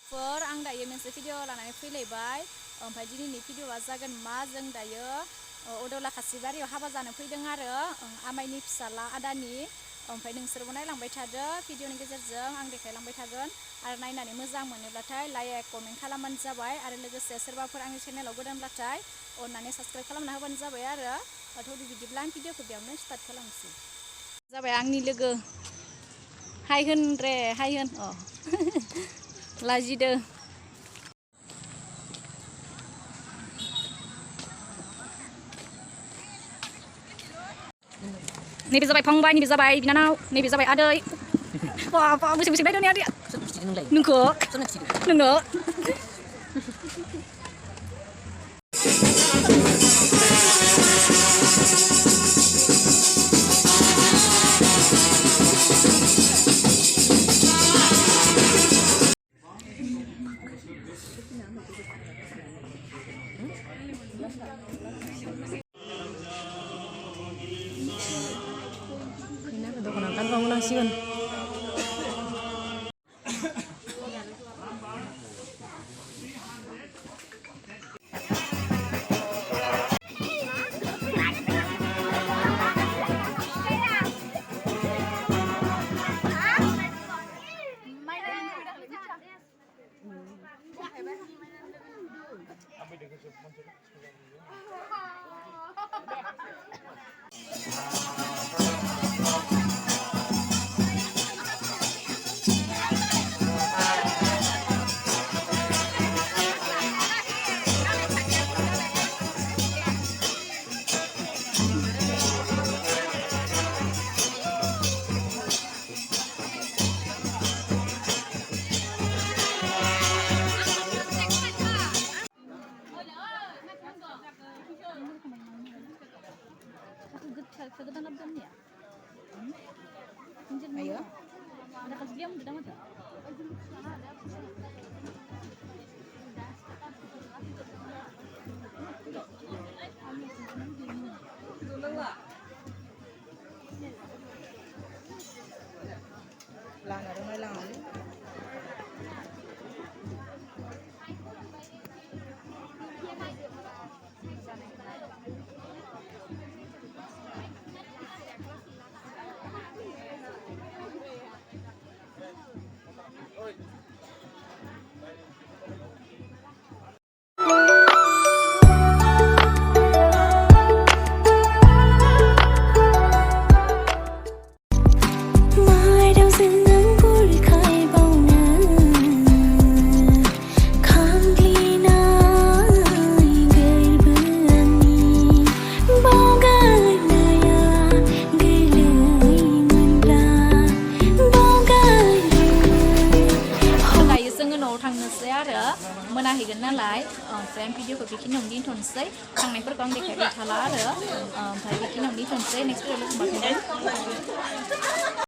आं दायो मोनसे भिडिअ लानानै फैलायबाय ओमफ्राय दिनैनि भिडिअआ जागोन मा जों दायो अदला खासिबारियाव हाबा जानो फैदों आरो आमाइनि फिसाला आदानि ओमफ्राय नोंसोरबो नायलांबाय थादो भिडिअनि गेजेरजों आं देखायलांबाय थागोन आरो नायनानै मोजां मोनोब्लाथाय लाइक कमेन्ट खालामबानो जाबाय आरो लोगोसे सोरबाफोर आंनि चेनेलाव गोदानब्लाथाय अननानै साबस्क्राइब खालामना होबानो जाबाय आरो बिदिब्ला आं भिडिअखौ बेयावनो स्टार्ट खालामनोसै जाबाय आंनि लोगो हाय होन रे हाय होन लाजिदो नैबे जाबाय फंबाय नैबे जाबाय बिनानाव नैबे जाबाय आदै बा बेसे बेसे नायदों आदैया नोंखौ नोङो दख'ना गानबावनांसिगोन Ayo. Ada kasih dia mudah mata. Lang ada mai lang. थांनोसै आरो मोनाहैगोन नालाय ओमफ्राय आं भिडिअखौ बेखिनियावनो दोनथ'नोसै थांनायफोरखौ आं देखायबाय थाला आरो ओमफ्राय बेखिनियावनो दोनथ'नोसै नेक्स्ट भिडिअ लोगो मोनफिनगोन